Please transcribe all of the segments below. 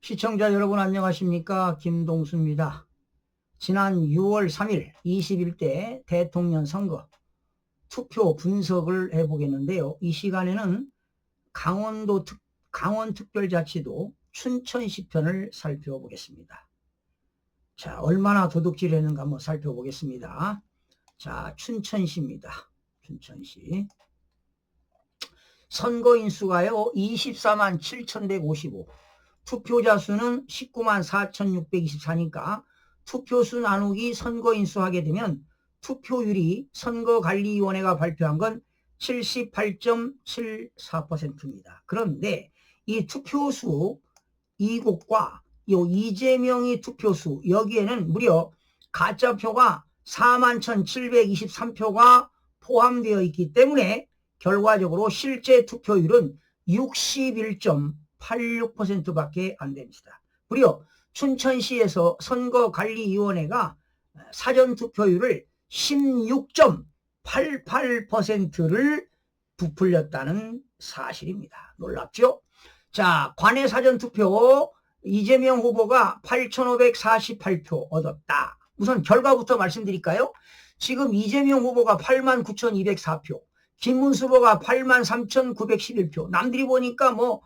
시청자 여러분 안녕하십니까? 김동수입니다. 지난 6월 3일 21대 대통령 선거 투표 분석을 해보겠는데요. 이 시간에는 강원특별자치도 춘천시 편을 살펴보겠습니다. 자, 얼마나 도둑질했는가 한번 살펴보겠습니다. 자, 춘천시입니다. 춘천시. 선거인 수가요 24만 7,155. 투표자 수는 19만 4,624니까 투표수 나누기 선거인 수 하게 되면 투표율이 선거관리위원회가 발표한 건 78.74%입니다. 그런데 이 투표수 이곳과 요 이재명의 투표수 여기에는 무려 가짜표가 41,723표가 포함되어 있기 때문에 결과적으로 실제 투표율은 61.86%밖에 안 됩니다. 무려 춘천시에서 선거관리위원회가 사전투표율을 16.88%를 부풀렸다는 사실입니다. 놀랍죠? 자, 관내 사전투표 이재명 후보가 8,548표 얻었다. 우선 결과부터 말씀드릴까요? 지금 이재명 후보가 89,204표, 김문수 후보가 83,911표. 남들이 보니까 뭐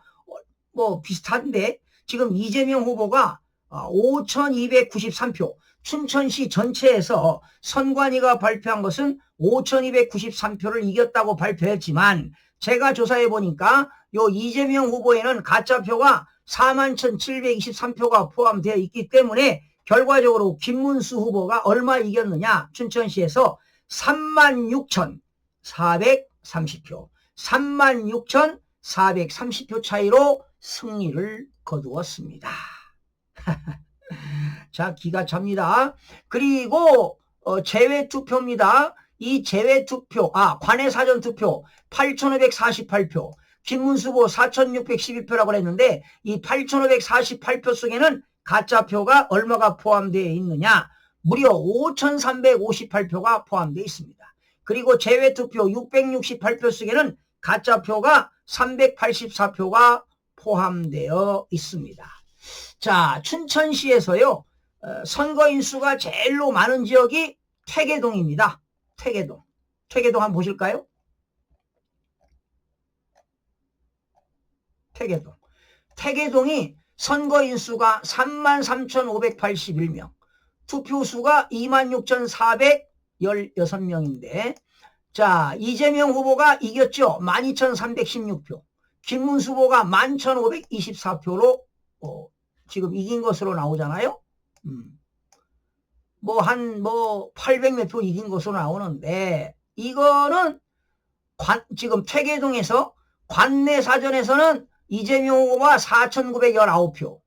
비슷한데 지금 이재명 후보가 5,293표. 춘천시 전체에서 선관위가 발표한 것은 5,293표를 이겼다고 발표했지만 제가 조사해 보니까 요 이재명 후보에는 가짜표가 41,723표가 포함되어 있기 때문에 결과적으로 김문수 후보가 얼마 이겼느냐? 춘천시에서 36,430표. 36,430표 차이로 승리를 거두었습니다. 자, 기가 찹니다. 그리고 제외투표입니다. 이 제외투표, 관내 사전투표 8,548표, 김문수 후보 4,612표라고 했는데 이 8,548표 속에는 가짜표가 얼마가 포함되어 있느냐? 무려 5,358표가 포함되어 있습니다. 그리고 제외투표 668표 속에는 가짜표가 384표가 포함되어 있습니다. 자, 춘천시에서요 선거인 수가 제일로 많은 지역이 퇴계동입니다. 퇴계동 한번 보실까요? 퇴계동이 선거인 수가 33,581명, 투표수가 26,416명인데 자, 이재명 후보가 이겼죠. 12,316표. 김문수 후보가 11,524표로 지금 이긴 것으로 나오잖아요. 800몇 표 이긴 것으로 나오는데 이거는 지금 퇴계동에서 관내 사전에서는 이재명 후보가 4,919표,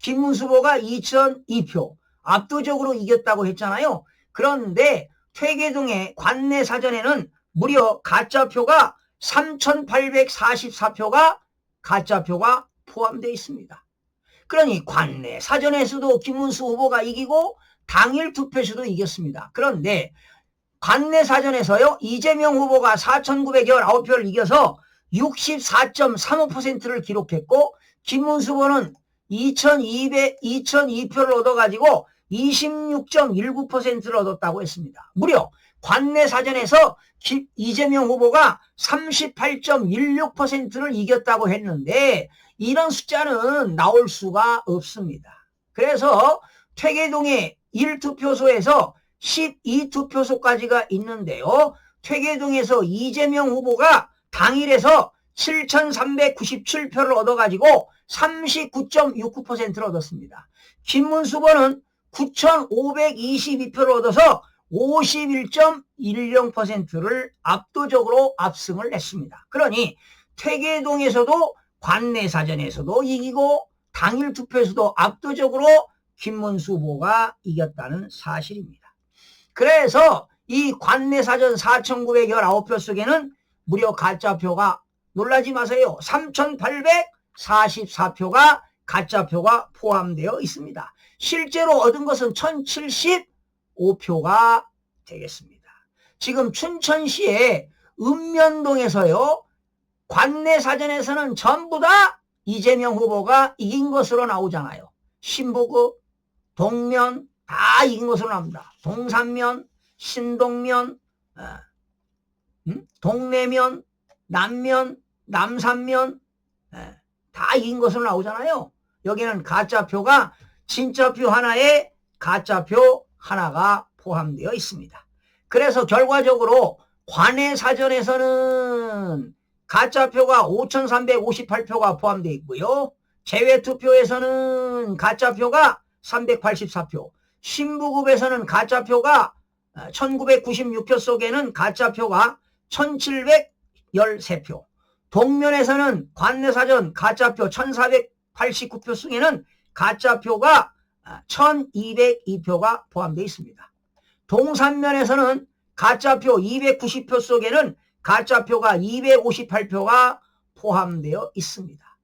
김문수 후보가 2,002표 압도적으로 이겼다고 했잖아요. 그런데 퇴계동의 관내 사전에는 무려 가짜표가 3,844표가 가짜표가 포함되어 있습니다. 그러니 관내 사전에서도 김문수 후보가 이기고 당일 투표수도 이겼습니다. 그런데 관내 사전에서요 이재명 후보가 4,919표를 이겨서 64.35%를 기록했고 김문수 후보는 2,202표를 얻어가지고 26.19%를 얻었다고 했습니다. 무려 관내 사전에서 이재명 후보가 38.16%를 이겼다고 했는데 이런 숫자는 나올 수가 없습니다. 그래서 퇴계동의 1투표소에서 12투표소까지가 있는데요. 퇴계동에서 이재명 후보가 당일에서 7,397표를 얻어가지고 39.69%를 얻었습니다. 김문수 후보는 9,522표를 얻어서 51.10%를 압도적으로 압승을 했습니다. 그러니 퇴계동에서도 관내 사전에서도 이기고 당일 투표에서도 압도적으로 김문수 후보가 이겼다는 사실입니다. 그래서 이 관내 사전 4,919표 속에는 무려 가짜표가 놀라지 마세요. 3,844표가 가짜표가 포함되어 있습니다. 실제로 얻은 것은 1,075표가 되겠습니다. 지금 춘천시의 읍면동에서요 관내 사전에서는 전부 다 이재명 후보가 이긴 것으로 나오잖아요. 신부급, 동면 다 이긴 것으로 나옵니다. 동산면, 신동면, 동래면, 남면, 남산면 다 이긴 것으로 나오잖아요. 여기는 가짜표가 진짜표 하나에 가짜표 하나가 포함되어 있습니다. 그래서 결과적으로 관외사전에서는 가짜표가 5,358표가 포함되어 있고요. 제외투표에서는 가짜표가 384표, 신부급에서는 가짜표가 1996표 속에는 가짜표가 1713표, 동면에서는 관내사전 가짜표 1489표 속에는 가짜표가 1202표가 포함되어 있습니다. 동산면에서는 가짜표 290표 속에는 가짜표가 258표가 포함되어 있습니다.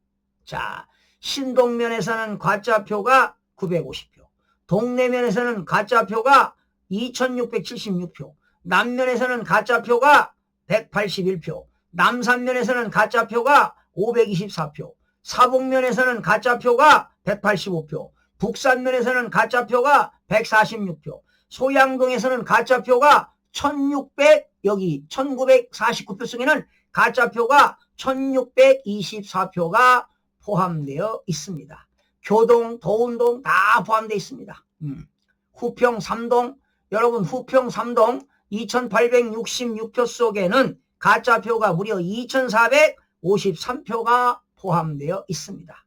자, 신동면에서는 가짜표가 950표, 동래면에서는 가짜표가 2676표, 남면에서는 가짜표가 181표, 남산면에서는 가짜표가 524표, 사북면에서는 가짜표가 185표, 북산면에서는 가짜표가 146표, 소양동에서는 가짜표가 여기 1949표 속에는 가짜표가 1624표가 포함되어 있습니다. 교동, 도운동 다 포함되어 있습니다. 후평 3동, 여러분 후평 3동 2866표 속에는 가짜표가 무려 2453표가 포함되어 있습니다.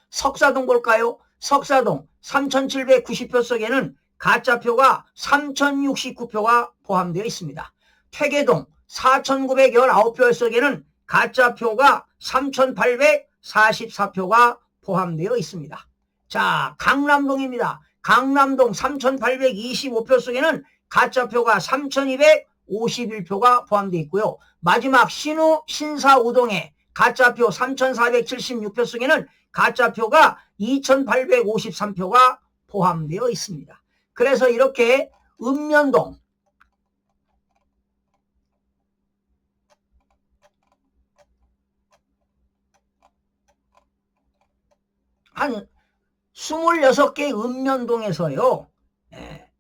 석사동 볼까요? 석사동 3790표 속에는 가짜표가 3069표가 포함되어 있습니다. 퇴계동 4919표 속에는 가짜표가 3844표가 포함되어 있습니다. 자, 강남동입니다. 강남동 3825표 속에는 가짜표가 3251표가 포함되어 있고요. 마지막 신우 신사우동에 가짜표 3476표 속에는 가짜표가 2853표가 포함되어 있습니다. 그래서 이렇게 읍면동, 한 26개 읍면동에서요,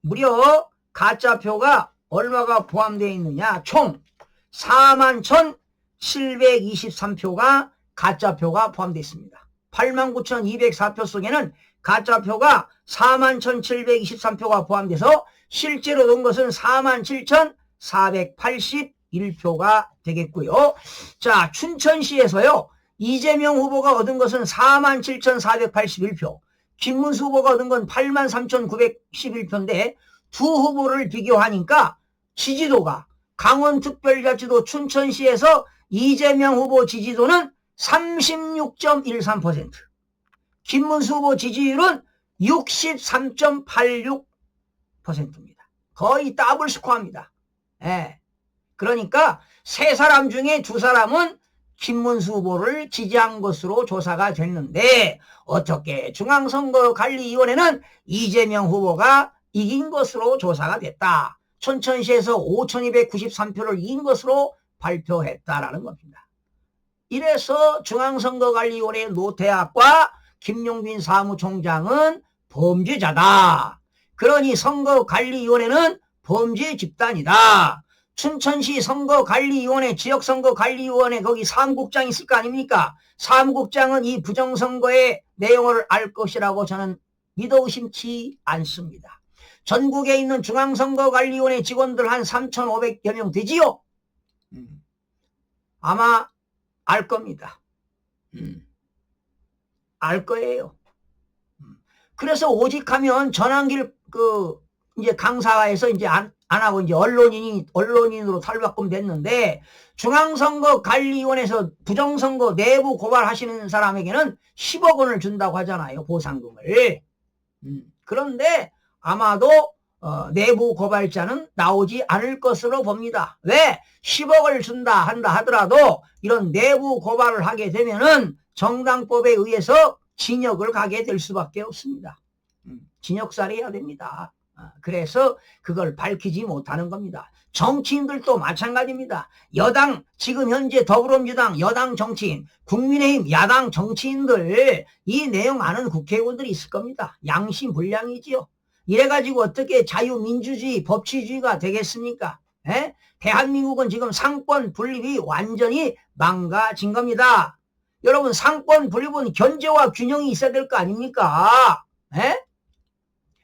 무려 가짜표가 얼마가 포함되어 있느냐, 총 41,723표가 가짜표가 포함되어 있습니다. 89,204표 속에는 가짜표가 41,723표가 포함돼서 실제로 넣은 것은 47,481표가 되겠고요. 자, 춘천시에서요, 이재명 후보가 얻은 것은 47,481표, 김문수 후보가 얻은 건 83,911표인데 두 후보를 비교하니까 지지도가 강원특별자치도 춘천시에서 이재명 후보 지지도는 36.13%, 김문수 후보 지지율은 63.86%입니다. 거의 더블 스코어입니다. 그러니까 세 사람 중에 두 사람은 김문수 후보를 지지한 것으로 조사가 됐는데 어떻게 중앙선거관리위원회는 이재명 후보가 이긴 것으로 조사가 됐다. 춘천시에서 5,293표를 이긴 것으로 발표했다라는 겁니다. 이래서 중앙선거관리위원회 노태학과 김용빈 사무총장은 범죄자다. 그러니 선거관리위원회는 범죄 집단이다. 춘천시 선거관리위원회, 지역선거관리위원회 거기 사무국장이 있을 거 아닙니까? 사무국장은 이 부정선거의 내용을 알 것이라고 저는 믿어 의심치 않습니다. 전국에 있는 중앙선거관리위원회 직원들 한 3,500여 명 되지요? 아마 알 겁니다. 알 거예요. 그래서 오직 하면 전환길 이제 강사에서 이제 안 하고 이제 언론인으로 탈바꿈 됐는데 중앙선거관리위원회에서 부정선거 내부 고발하시는 사람에게는 10억 원을 준다고 하잖아요. 보상금을. 그런데 아마도 내부 고발자는 나오지 않을 것으로 봅니다. 왜? 10억을 준다 한다 하더라도 이런 내부 고발을 하게 되면은 정당법에 의해서 징역을 가게 될 수밖에 없습니다. 징역살이 해야 됩니다. 그래서 그걸 밝히지 못하는 겁니다. 정치인들도 마찬가지입니다. 여당, 지금 현재 더불어민주당 여당 정치인, 국민의힘 야당 정치인들 이 내용 아는 국회의원들이 있을 겁니다. 양심불량이지요. 이래가지고 어떻게 자유민주주의, 법치주의가 되겠습니까? 에? 대한민국은 지금 상권 분립이 완전히 망가진 겁니다. 여러분, 상권 분립은 견제와 균형이 있어야 될 거 아닙니까? 에?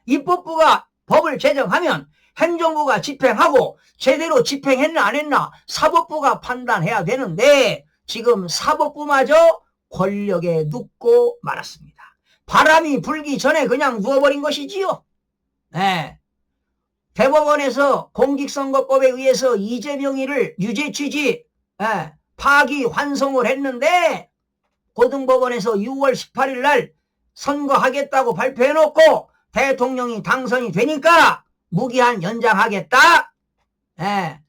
입법부가 법을 제정하면 행정부가 집행하고 제대로 집행했나 안 했나 사법부가 판단해야 되는데 지금 사법부마저 권력에 눕고 말았습니다. 바람이 불기 전에 그냥 누워버린 것이지요. 네. 대법원에서 공직선거법에 의해서 이재명이를 유죄 취지 파기 환송을 했는데 고등법원에서 6월 18일 날 선거하겠다고 발표해놓고 대통령이 당선이 되니까 무기한 연장하겠다.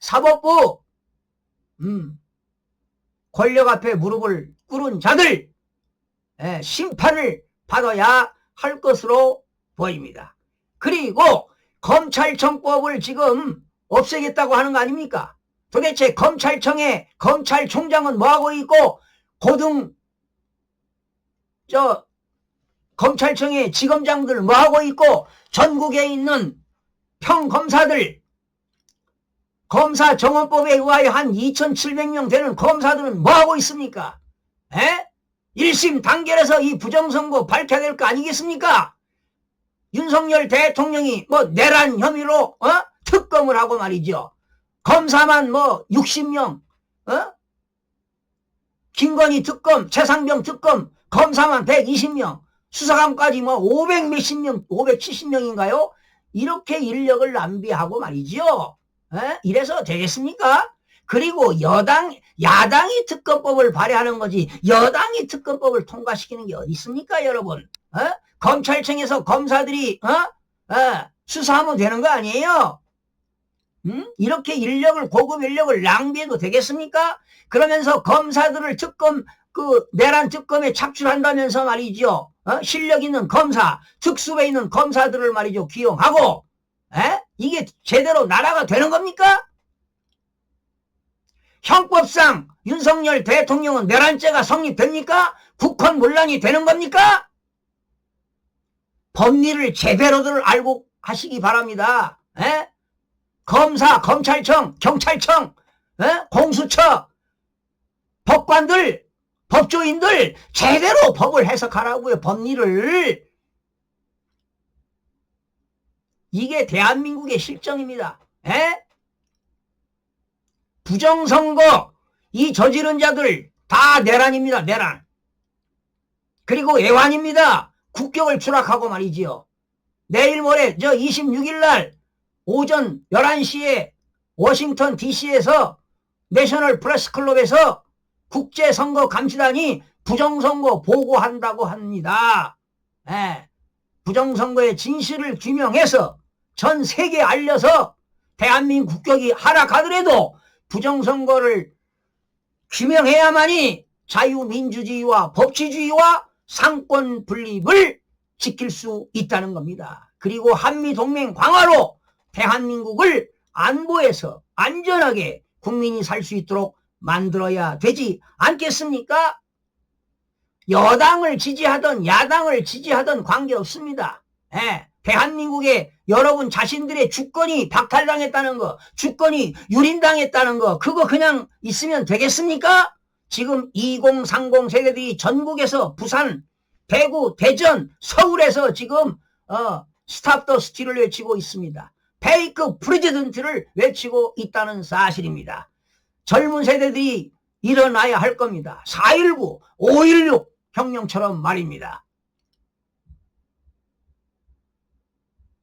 사법부 권력 앞에 무릎을 꿇은 자들 심판을 받아야 할 것으로 보입니다. 그리고 검찰청법을 지금 없애겠다고 하는 거 아닙니까? 도대체 검찰청에 검찰총장은 뭐하고 있고 검찰청의 지검장들 뭐하고 있고 전국에 있는 평검사들 검사정원법에 의하여 한 2,700명 되는 검사들은 뭐하고 있습니까? 1심 단결해서 이 부정선거 밝혀야 될 거 아니겠습니까? 윤석열 대통령이 내란 혐의로 특검을 하고 말이죠. 검사만 60명 김건희 특검, 최상병 특검 검사만 120명 수사관까지 500 몇십 명, 570명인가요? 이렇게 인력을 낭비하고 말이죠. 이래서 되겠습니까? 그리고 야당이 특검법을 발의하는 거지 여당이 특검법을 통과시키는 게 어디 있습니까, 여러분? 검찰청에서 검사들이 수사하면 되는 거 아니에요? 이렇게 고급 인력을 낭비해도 되겠습니까? 그러면서 검사들을 내란 특검에 착출한다면서 말이죠. 실력 있는 검사, 특수부에 있는 검사들을 말이죠. 기용하고, 이게 제대로 나라가 되는 겁니까? 형법상 윤석열 대통령은 내란죄가 성립됩니까? 국헌 문란이 되는 겁니까? 법리를 제대로들 알고 하시기 바랍니다. 검사, 검찰청, 경찰청, 공수처, 법관들, 법조인들 제대로 법을 해석하라고요. 법리를. 이게 대한민국의 실정입니다. 부정선거 이 저지른 자들 다 내란입니다. 내란. 그리고 애완입니다. 국격을 추락하고 말이지요. 내일 모레 26일 날 오전 11시에 워싱턴 DC에서 내셔널 프레스클럽에서 국제선거감시단이 부정선거 보고한다고 합니다. 부정선거의 진실을 규명해서 전 세계에 알려서 대한민국 국격이 하락하더라도 부정선거를 규명해야만이 자유민주주의와 법치주의와 상권 분립을 지킬 수 있다는 겁니다. 그리고 한미동맹 강화로 대한민국을 안보에서 안전하게 국민이 살 수 있도록 만들어야 되지 않겠습니까? 여당을 지지하든 야당을 지지하든 관계없습니다. 대한민국에 여러분 자신들의 주권이 박탈당했다는 거, 주권이 유린당했다는 거, 그거 그냥 있으면 되겠습니까? 지금 2030 세대들이 전국에서 부산, 대구, 대전, 서울에서 지금 스탑 더 스틸을 외치고 있습니다. 페이크 프레지던트를 외치고 있다는 사실입니다. 젊은 세대들이 일어나야 할 겁니다. 4.19, 5.16 혁명처럼 말입니다.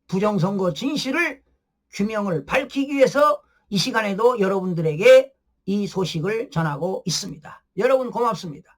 부정선거 진실을 규명을 밝히기 위해서 이 시간에도 여러분들에게 이 소식을 전하고 있습니다. 여러분 고맙습니다.